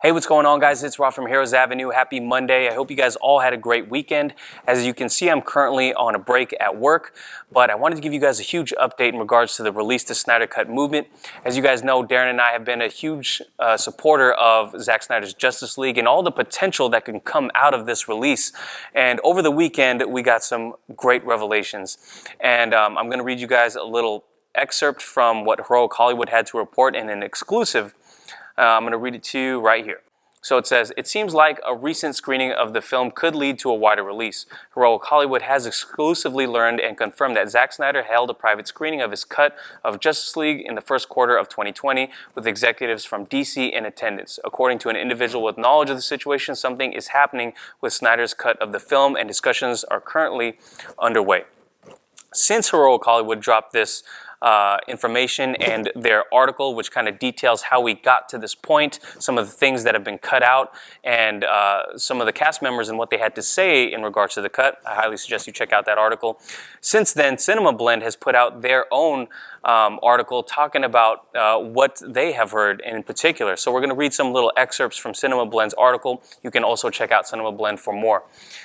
Hey, what's going on, guys? It's Rob from Heroes Avenue. Happy Monday. I hope you guys all had a great weekend. As you can see, I'm currently on a break at work, but I wanted to give you guys a huge update in regards to the Release the Snyder Cut movement. As you guys know, Darren and I have been a huge supporter of Zack Snyder's Justice League and all the potential that can come out of this release. And over the weekend, we got some great revelations. And I'm going to read you guys a little excerpt from what Heroic Hollywood had to report in an exclusive. I'm going to read it to you right here. So it says, it seems like a recent screening of the film could lead to a wider release. Heroic Hollywood has exclusively learned and confirmed that Zack Snyder held a private screening of his cut of Justice League in the first quarter of 2020 with executives from DC in attendance. According to an individual with knowledge of the situation, something is happening with Snyder's cut of the film and discussions are currently underway. Since Heroic Hollywood dropped this information and their article, which kind of details how we got to this point, some of the things that have been cut out, and some of the cast members and what they had to say in regards to the cut. I highly suggest you check out that article. Since then, Cinema Blend has put out their own article talking about what they have heard in particular. So we're going to read some little excerpts from Cinema Blend's article. You can also check out Cinema Blend for more.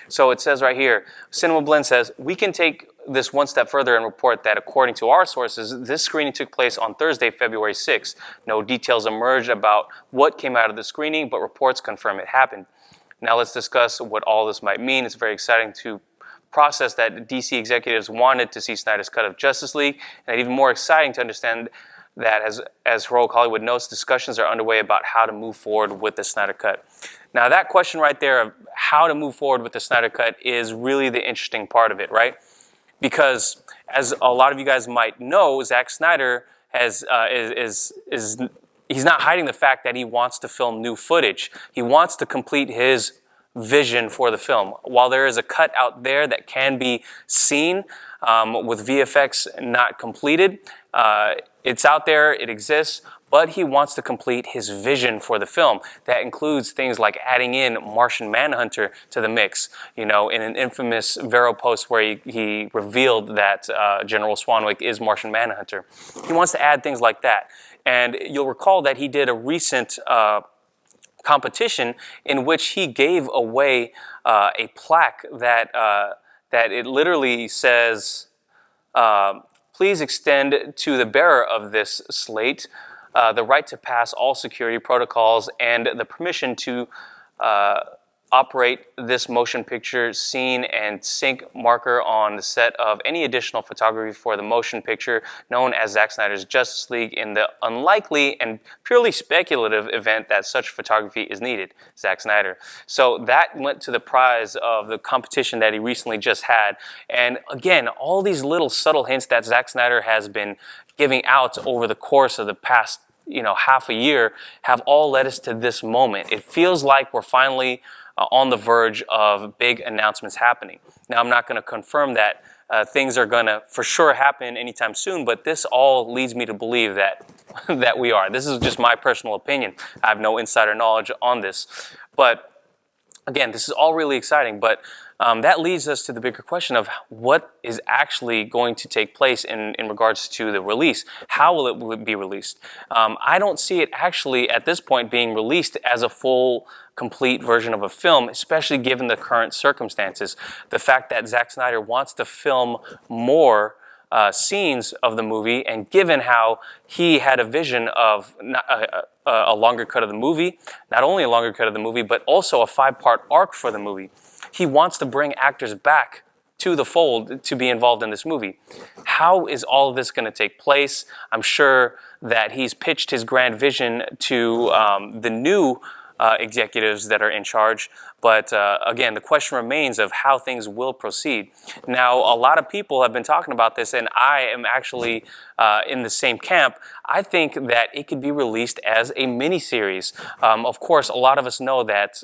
So it says right here, Cinema Blend says, we can take this one step further and report that according to our sources, this screening took place on Thursday, February 6th. No details emerged about what came out of the screening, but reports confirm it happened. Now let's discuss what all this might mean. It's very exciting to process that DC executives wanted to see Snyder's cut of Justice League, and even more exciting to understand that as Heroic Hollywood notes, discussions are underway about how to move forward with the Snyder cut. Now that question right there of how to move forward with the Snyder cut is really the interesting part of it, right? Because as a lot of you guys might know, Zack Snyder he's not hiding the fact that he wants to film new footage. He wants to complete his vision for the film. While there is a cut out there that can be seen with VFX not completed, it's out there, it exists, but he wants to complete his vision for the film. That includes things like adding in Martian Manhunter to the mix, you know, in an infamous Vero post where he revealed that General Swanwick is Martian Manhunter. He wants to add things like that. And you'll recall that he did a recent competition in which he gave away a plaque that it literally says, please extend to the bearer of this slate the right to pass all security protocols and the permission to operate this motion picture scene and sync marker on the set of any additional photography for the motion picture known as Zack Snyder's Justice League in the unlikely and purely speculative event that such photography is needed, Zack Snyder. So that went to the prize of the competition that he recently just had. And again, all these little subtle hints that Zack Snyder has been giving out over the course of the past half a year have all led us to this moment. It feels like we're finally on the verge of big announcements happening. Now, I'm not going to confirm that things are going to for sure happen anytime soon, but this all leads me to believe that that we are. This is just my personal opinion. I have no insider knowledge on this. But again, this is all really exciting, but that leads us to the bigger question of what is actually going to take place in regards to the release. How will it be released? I don't see it actually at this point being released as a full, complete version of a film, especially given the current circumstances. The fact that Zack Snyder wants to film more scenes of the movie, and given how he had a vision of a longer cut of the movie, not only a longer cut of the movie, but also a 5-part arc for the movie. He wants to bring actors back to the fold to be involved in this movie. How is all of this going to take place? I'm sure that he's pitched his grand vision to the new executives that are in charge. But again, the question remains of how things will proceed. Now, a lot of people have been talking about this, and I am actually in the same camp. I think that it could be released as a miniseries. Of course, a lot of us know that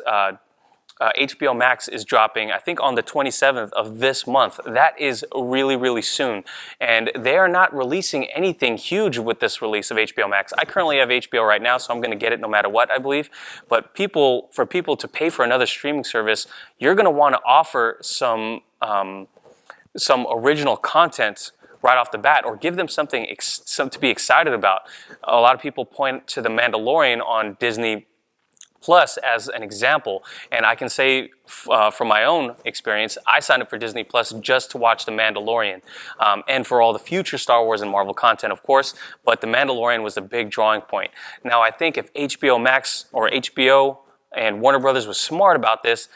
HBO Max is dropping, I think, on the 27th of this month. That is really, really soon. And they are not releasing anything huge with this release of HBO Max. I currently have HBO right now, so I'm going to get it no matter what, I believe. But for people to pay for another streaming service, you're going to want to offer some original content right off the bat, or give them something to be excited about. A lot of people point to The Mandalorian on Disney Plus, as an example, and I can say from my own experience, I signed up for Disney Plus just to watch The Mandalorian, and for all the future Star Wars and Marvel content, of course, but The Mandalorian was a big drawing point. Now, I think if HBO Max or HBO and Warner Brothers was smart about this,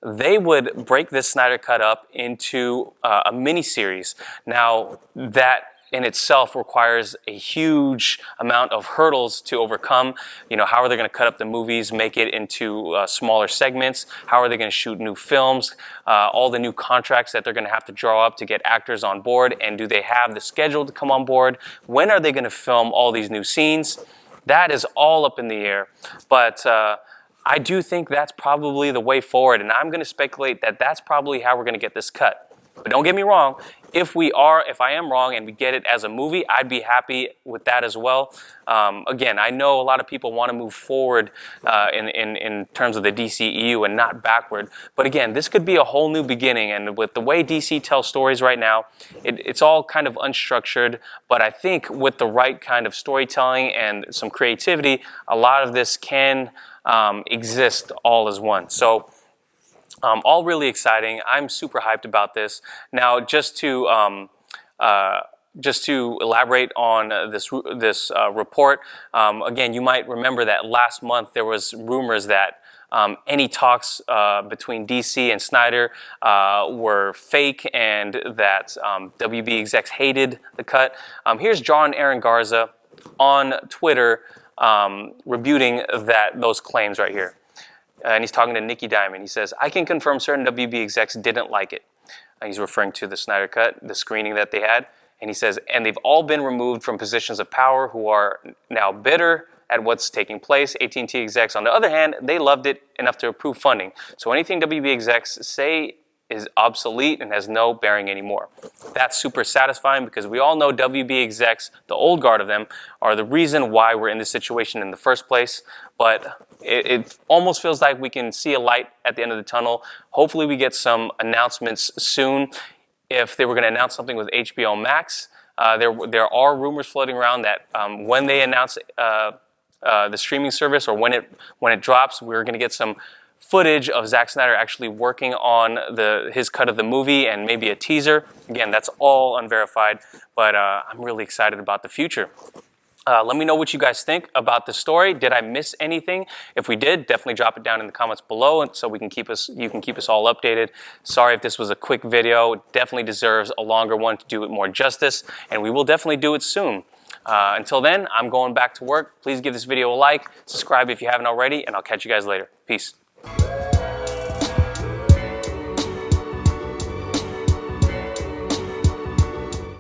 they would break this Snyder Cut up into a miniseries. Now, that in itself requires a huge amount of hurdles to overcome. You know, how are they going to cut up the movies, make it into smaller segments? How are they going to shoot new films? All the new contracts that they're going to have to draw up to get actors on board, and do they have the schedule to come on board? When are they going to film all these new scenes? That is all up in the air, but I do think that's probably the way forward, and I'm going to speculate that that's probably how we're going to get this cut. But don't get me wrong, if I am wrong and we get it as a movie, I'd be happy with that as well. Again, I know a lot of people want to move forward in terms of the DCEU and not backward. But again, this could be a whole new beginning. And with the way DC tells stories right now, it's all kind of unstructured. But I think with the right kind of storytelling and some creativity, a lot of this can exist all as one. So all really exciting. I'm super hyped about this. Now, just to elaborate on this report, again, you might remember that last month there was rumors that any talks between DC and Snyder were fake, and that WB execs hated the cut. Here's John Aaron Garza on Twitter rebuting those claims right here. And he's talking to Nikki Diamond. He says, "I can confirm certain WB execs didn't like it." He's referring to the Snyder Cut, the screening that they had. And he says, "And they've all been removed from positions of power who are now bitter at what's taking place. AT&T execs, on the other hand, they loved it enough to approve funding. So anything WB execs say is obsolete and has no bearing anymore." That's super satisfying, because we all know WB execs, the old guard of them, are the reason why we're in this situation in the first place. But it almost feels like we can see a light at the end of the tunnel. Hopefully we get some announcements soon. If they were going to announce something with HBO Max, there are rumors floating around that when they announce the streaming service, or when it drops, we're going to get some footage of Zack Snyder actually working on his cut of the movie, and maybe a teaser. Again, that's all unverified, but I'm really excited about the future. Let me know what you guys think about the story. Did I miss anything? If we did, definitely drop it down in the comments below, and so you can keep us all updated. Sorry if this was a quick video. It definitely deserves a longer one to do it more justice, and we will definitely do it soon. Until then, I'm going back to work. Please give this video a like, subscribe if you haven't already, and I'll catch you guys later. Peace.